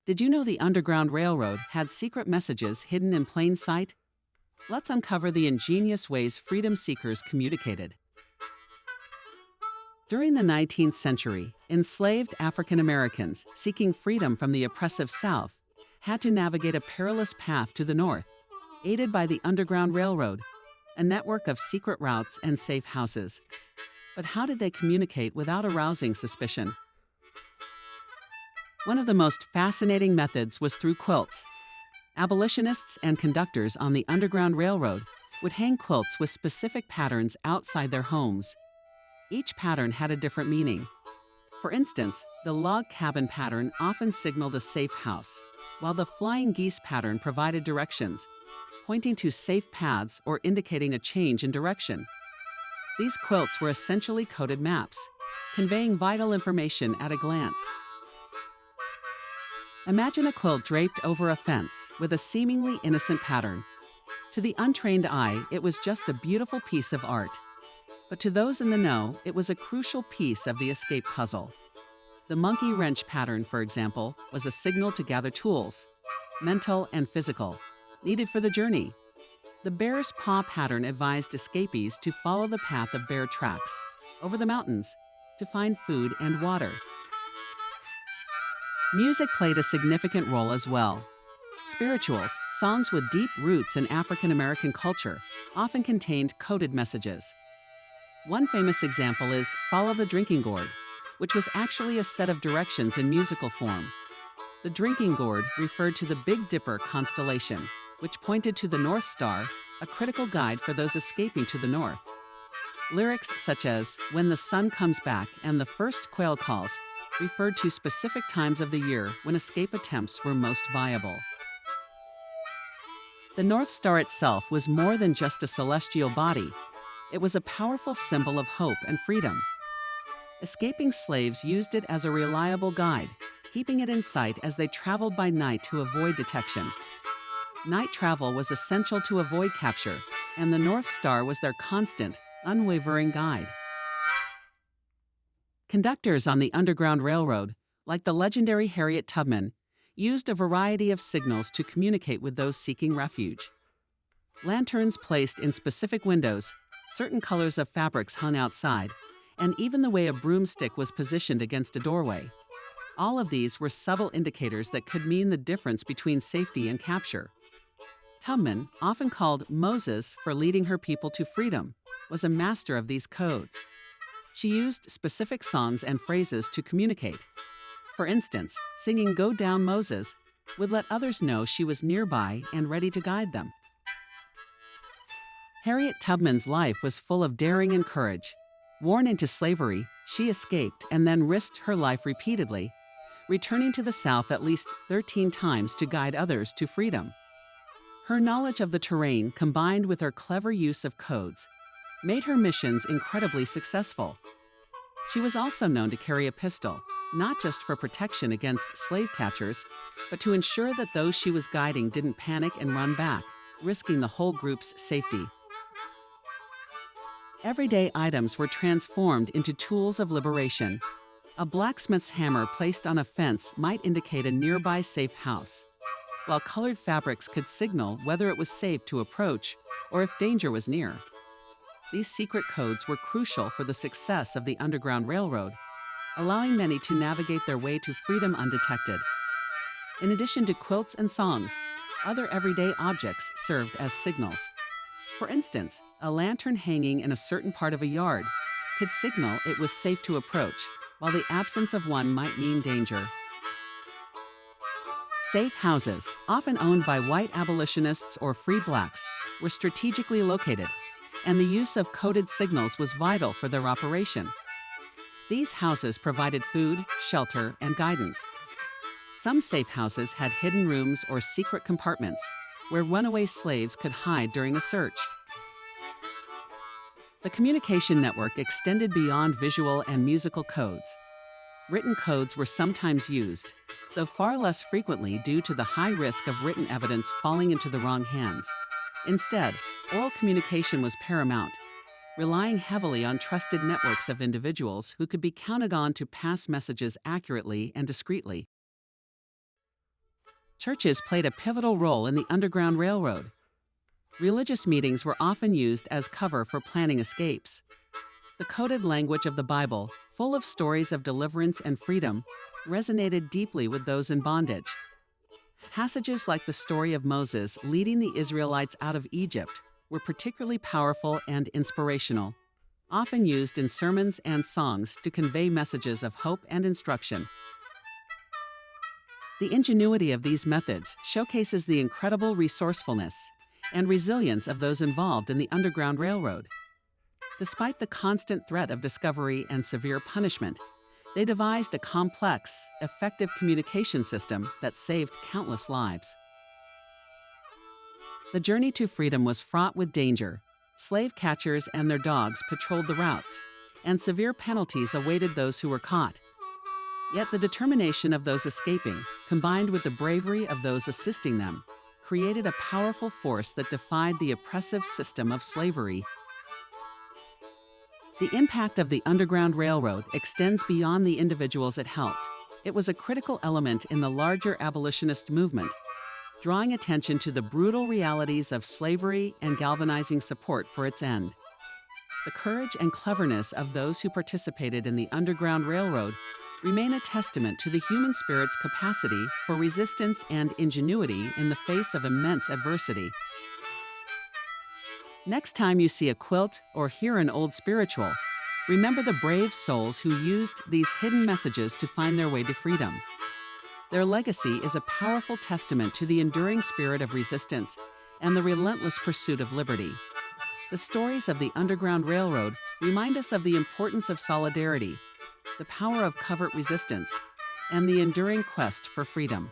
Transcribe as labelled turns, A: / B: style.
A: Did you know the Underground Railroad had secret messages hidden in plain sight? Let's uncover the ingenious ways freedom seekers communicated. During the 19th century, enslaved African Americans seeking freedom from the oppressive South had to navigate a perilous path to the North, aided by the Underground Railroad, a network of secret routes and safe houses. But how did they communicate without arousing suspicion? One of the most fascinating methods was through quilts. Abolitionists and conductors on the Underground Railroad would hang quilts with specific patterns outside their homes. Each pattern had a different meaning. For instance, the log cabin pattern often signaled a safe house, while the flying geese pattern provided directions, pointing to safe paths or indicating a change in direction. These quilts were essentially coded maps, conveying vital information at a glance. Imagine a quilt draped over a fence with a seemingly innocent pattern. To the untrained eye, it was just a beautiful piece of art. But to those in the know, it was a crucial piece of the escape puzzle. The monkey wrench pattern, for example, was a signal to gather tools, mental and physical, needed for the journey. The bear's paw pattern advised escapees to follow the path of bear tracks, over the mountains, to find food and water. Music played a significant role as well. Spirituals, songs with deep roots in African American culture, often contained coded messages. One famous example is Follow the Drinking Gourd, which was actually a set of directions in musical form. The drinking gourd referred to the Big Dipper constellation, which pointed to the North Star, a critical guide for those escaping to the north. Lyrics such as When the Sun Comes Back and The First Quail Calls referred to specific times of the year when escape attempts were most viable. The North Star itself was more than just a celestial body. It was a powerful symbol of hope and freedom. Escaping slaves used it as a reliable guide, keeping it in sight as they traveled by night to avoid detection. Night travel was essential to avoid capture, and the North Star was their constant, unwavering guide. Conductors on the Underground Railroad, like the legendary Harriet Tubman, used a variety of signals to communicate with those seeking refuge. Lanterns placed in specific windows, certain colors of fabrics hung outside, and even the way a broomstick was positioned against a doorway. All of these were subtle indicators that could mean the difference between safety and capture. Tubman, often called Moses for leading her people to freedom, was a master of these codes. She used specific songs and phrases to communicate. For instance, singing Go Down Moses would let others know she was nearby and ready to guide them. Harriet Tubman's life was full of daring and courage. Worn into slavery, she escaped and then risked her life repeatedly, returning to the South at least 13 times to guide others to freedom. Her knowledge of the terrain, combined with her clever use of codes, made her missions incredibly successful. She was also known to carry a pistol, not just for protection against slave catchers, but to ensure that those she was guiding didn't panic and run back, risking the whole group's safety. Everyday items were transformed into tools of liberation. A blacksmith's hammer placed on a fence might indicate a nearby safe house, while colored fabrics could signal whether it was safe to approach or if danger was near. These secret codes were crucial for the success of the Underground Railroad, allowing many to navigate their way to freedom undetected. In addition to quilts and songs, other everyday objects served as signals. For instance, a lantern hanging in a certain part of a yard could signal it was safe to approach, while the absence of one might mean danger. Safe houses, often owned by white abolitionists or free blacks, were strategically located, and the use of coded signals was vital for their operation. These houses provided food, shelter, and guidance. Some safe houses had hidden rooms or secret compartments where runaway slaves could hide during a search. The communication network extended beyond visual and musical codes. Written codes were sometimes used, though far less frequently due to the high risk of written evidence falling into the wrong hands. Instead, oral communication was paramount, relying heavily on trusted networks of individuals who could be counted on to pass messages accurately and discreetly. Churches played a pivotal role in the Underground Railroad. Religious meetings were often used as cover for planning escapes. The coded language of the Bible, full of stories of deliverance and freedom, resonated deeply with those in bondage. Passages like the story of Moses leading the Israelites out of Egypt were particularly powerful and inspirational, often used in sermons and songs to convey messages of hope and instruction. The ingenuity of these methods showcases the incredible resourcefulness and resilience of those involved in the Underground Railroad. Despite the constant threat of discovery and severe punishment, they devised a complex, effective communication system that saved countless lives. The journey to freedom was fraught with danger. Slave catchers and their dogs patrolled the routes, and severe penalties awaited those who were caught. Yet the determination of those escaping, combined with the bravery of those assisting them, created a powerful force that defied the oppressive system of slavery. The impact of the Underground Railroad extends beyond the individuals it helped. It was a critical element in the larger abolitionist movement, drawing attention to the brutal realities of slavery and galvanizing support for its end. The courage and cleverness of those who participated in the Underground Railroad remain a testament to the human spirit's capacity for resistance and ingenuity in the face of immense adversity. Next time you see a quilt or hear an old spiritual, remember the brave souls who used these hidden messages to find their way to freedom. Their legacy is a powerful testament to the enduring spirit of resistance and the relentless pursuit of liberty. The stories of the Underground Railroad remind us of the importance of solidarity, the power of covert resistance, and the enduring quest for freedom.